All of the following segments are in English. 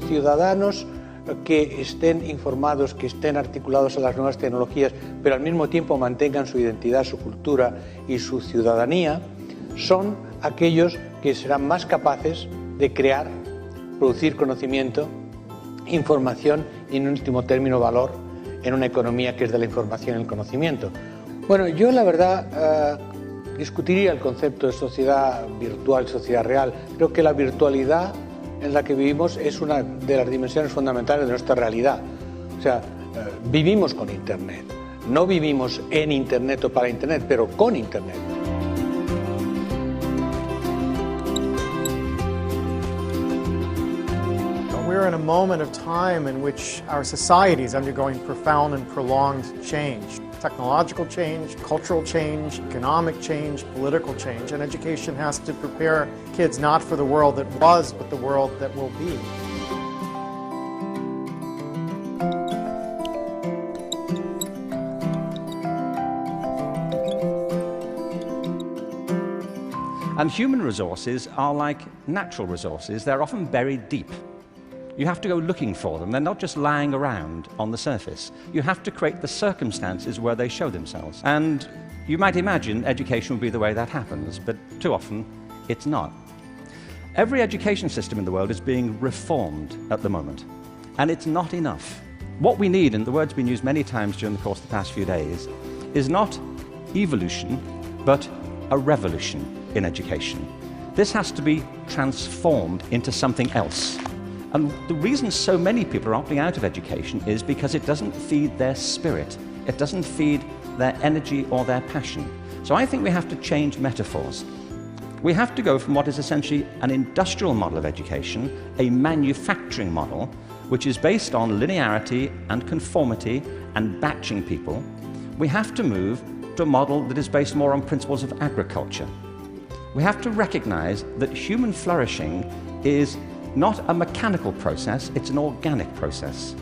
ciudadanos que estén informados, que estén articulados a las nuevas tecnologías, pero al mismo tiempo mantengan su identidad, su cultura y su ciudadanía, son aquellos que serán más capaces de crear, producir conocimiento, información y, en último término, valor en una economía que es de la información y el conocimiento. Bueno, yo la verdad discutiría el concepto de sociedad virtual, sociedad real. Creo que la virtualidad en la que vivimos es una de las dimensiones fundamentales de nuestra realidad. O sea, vivimos con Internet. No vivimos en Internet o para Internet, pero con Internet. We're in a moment of time in which our society is undergoing profound and prolonged change. Technological change, cultural change, economic change, political change, and education has to prepare kids not for the world that was, but the world that will be. And human resources are like natural resources. They're often buried deep. You have to go looking for them. They're not just lying around on the surface. You have to create the circumstances where they show themselves. And you might imagine education would be the way that happens, but too often it's not. Every education system in the world is being reformed at the moment, and it's not enough. What we need, and the word's been used many times during the course of the past few days, is not evolution, but a revolution in education. This has to be transformed into something else. And the reason so many people are opting out of education is because it doesn't feed their spirit. It doesn't feed their energy or their passion. So I think we have to change metaphors. We have to go from what is essentially an industrial model of education, a manufacturing model, which is based on linearity and conformity and batching people. We have to move to a model that is based more on principles of agriculture. We have to recognize that human flourishing is not a mechanical process, it's an organic process.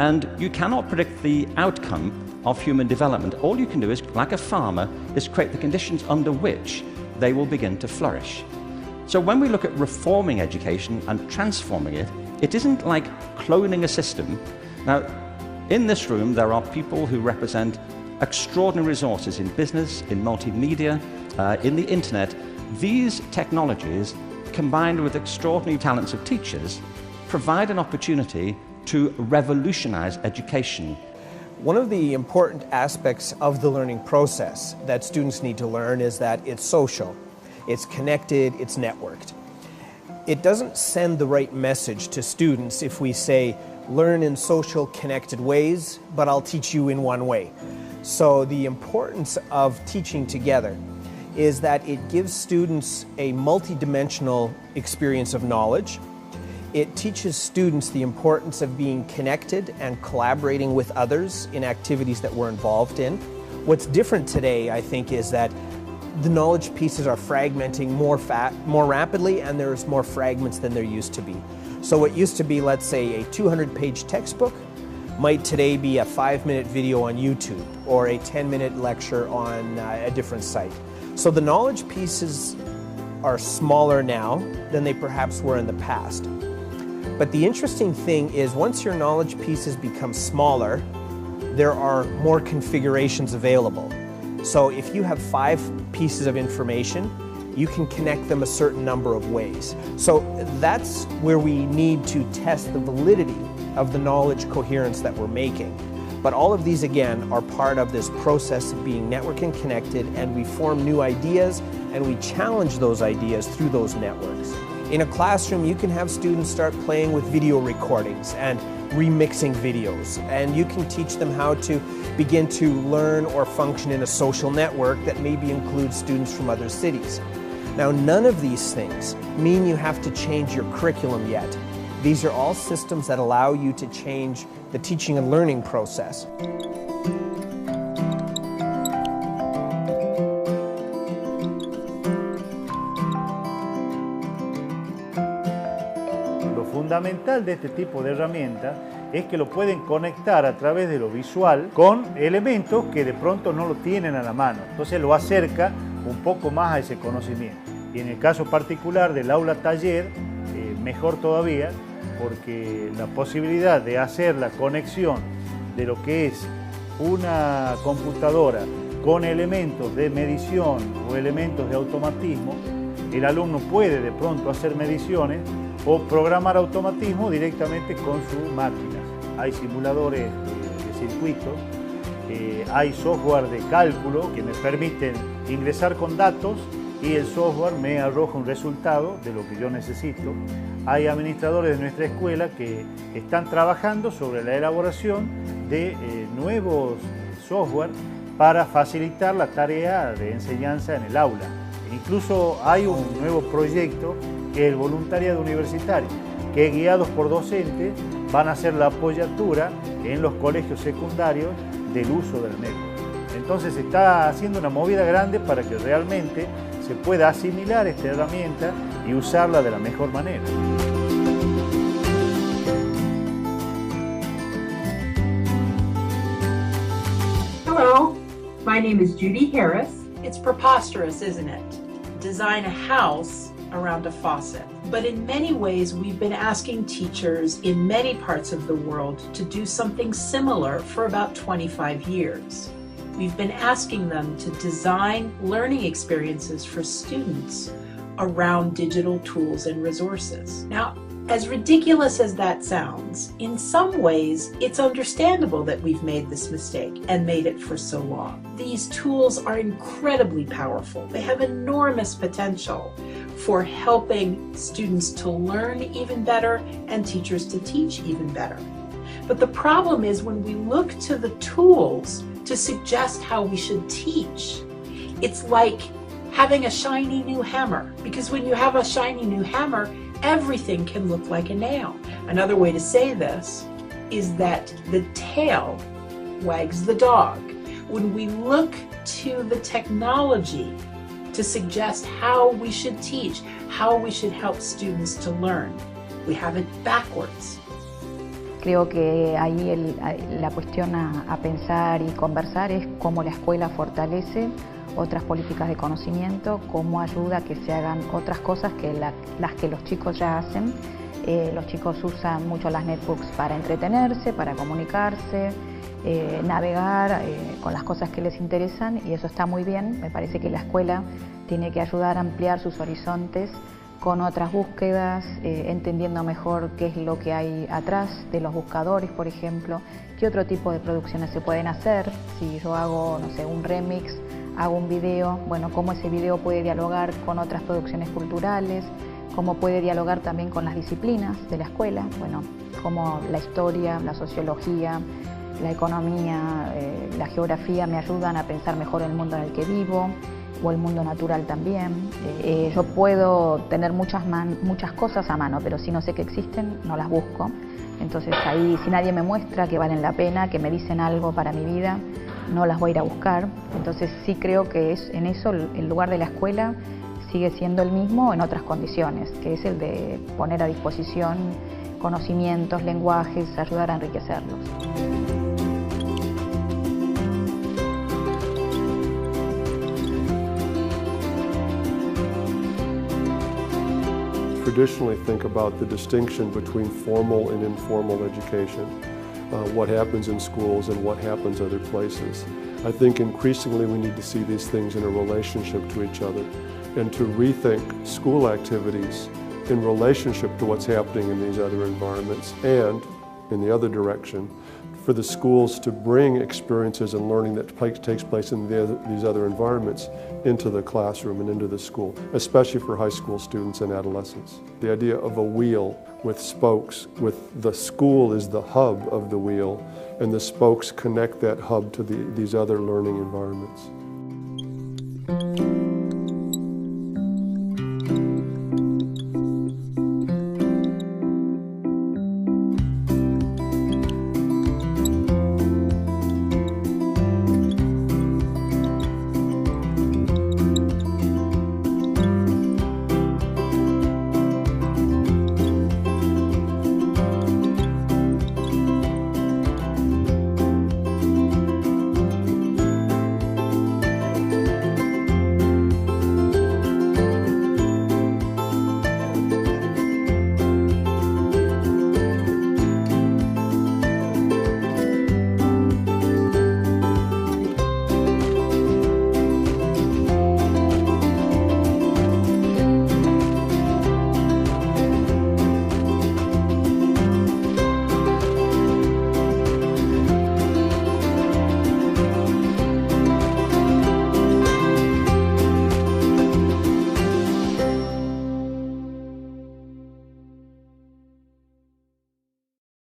And you cannot predict the outcome of human development. All you can do is, like a farmer, is create the conditions under which they will begin to flourish. So when we look at reforming education and transforming it, it isn't like cloning a system. Now, in this room, there are people who represent extraordinary resources in business, in multimedia, in the internet. These technologies, combined with extraordinary talents of teachers, provide an opportunity to revolutionize education. One of the important aspects of the learning process that students need to learn is that it's social, it's connected, it's networked. It doesn't send the right message to students if we say, learn in social, connected ways, but I'll teach you in one way. So the importance of teaching together is that it gives students a multidimensional experience of knowledge. It teaches students the importance of being connected and collaborating with others in activities that we're involved in. What's different today, I think, is that the knowledge pieces are fragmenting more rapidly, and there's more fragments than there used to be. So what used to be, let's say, a 200-page textbook might today be a 5-minute video on YouTube or a 10-minute lecture on a different site. So the knowledge pieces are smaller now than they perhaps were in the past. But the interesting thing is, once your knowledge pieces become smaller, there are more configurations available. So if you have 5 pieces of information, you can connect them a certain number of ways. So that's where we need to test the validity of the knowledge coherence that we're making. But all of these, again, are part of this process of being networked and connected, and we form new ideas, and we challenge those ideas through those networks. In a classroom, you can have students start playing with video recordings and remixing videos, and you can teach them how to begin to learn or function in a social network that maybe includes students from other cities. Now, none of these things mean you have to change your curriculum yet. These are all systems that allow you to change the teaching and learning process. Lo fundamental de este tipo de herramientas es que lo pueden conectar a través de lo visual con elementos que de pronto no lo tienen a la mano. Entonces lo acerca un poco más a ese conocimiento. Y en el caso particular del aula taller, mejor todavía, porque la posibilidad de hacer la conexión de lo que es una computadora con elementos de medición o elementos de automatismo, el alumno puede de pronto hacer mediciones o programar automatismo directamente con sus máquinas. Hay simuladores de circuitos, hay software de cálculo que me permiten ingresar con datos y el software me arroja un resultado de lo que yo necesito. Hay administradores de nuestra escuela que están trabajando sobre la elaboración de nuevos software para facilitar la tarea de enseñanza en el aula. Incluso hay un nuevo proyecto que es el voluntariado universitario, que guiados por docentes van a hacer la apoyatura en los colegios secundarios del uso del método. Entonces se está haciendo una movida grande para que realmente se pueda asimilar esta herramienta y usarla de la mejor manera. Hello, my name is Judy Harris. It's preposterous, isn't it? Design a house around a faucet. But in many ways, we've been asking teachers in many parts of the world to do something similar for about 25 years. We've been asking them to design learning experiences for students around digital tools and resources. Now, as ridiculous as that sounds, in some ways, it's understandable that we've made this mistake and made it for so long. These tools are incredibly powerful. They have enormous potential for helping students to learn even better and teachers to teach even better. But the problem is when we look to the tools to suggest how we should teach, it's like having a shiny new hammer, because when you have a shiny new hammer, everything can look like a nail. Another way to say this is that the tail wags the dog. When we look to the technology to suggest how we should teach, how we should help students to learn, we have it backwards. Creo que ahí la cuestión a pensar y conversar es cómo la escuela fortalece otras políticas de conocimiento, cómo ayuda a que se hagan otras cosas que las que los chicos ya hacen. Los chicos usan mucho las netbooks para entretenerse, para comunicarse, navegar con las cosas que les interesan, y eso está muy bien. Me parece que la escuela tiene que ayudar a ampliar sus horizontes con otras búsquedas, entendiendo mejor qué es lo que hay atrás de los buscadores, por ejemplo, qué otro tipo de producciones se pueden hacer. Si yo hago, no sé, un remix, hago un video, bueno, cómo ese video puede dialogar con otras producciones culturales, cómo puede dialogar también con las disciplinas de la escuela, bueno, cómo la historia, la sociología, la economía, la geografía me ayudan a pensar mejor el mundo en el que vivo, o el mundo natural también. Yo puedo tener muchas cosas a mano, pero si no sé que existen, no las busco. Entonces ahí, si nadie me muestra que valen la pena, que me dicen algo para mi vida, no las voy a ir a buscar. Entonces sí creo que en eso el lugar de la escuela sigue siendo el mismo en otras condiciones, que es el de poner a disposición conocimientos, lenguajes, ayudar a enriquecerlos. Traditionally think about the distinction between formal and informal education, what happens in schools and what happens other places. I think increasingly we need to see these things in a relationship to each other and to rethink school activities in relationship to what's happening in these other environments, and in the other direction, for the schools to bring experiences and learning that takes place in these other environments into the classroom and into the school, especially for high school students and adolescents. The idea of a wheel with spokes, with the school is the hub of the wheel, and the spokes connect that hub to these other learning environments.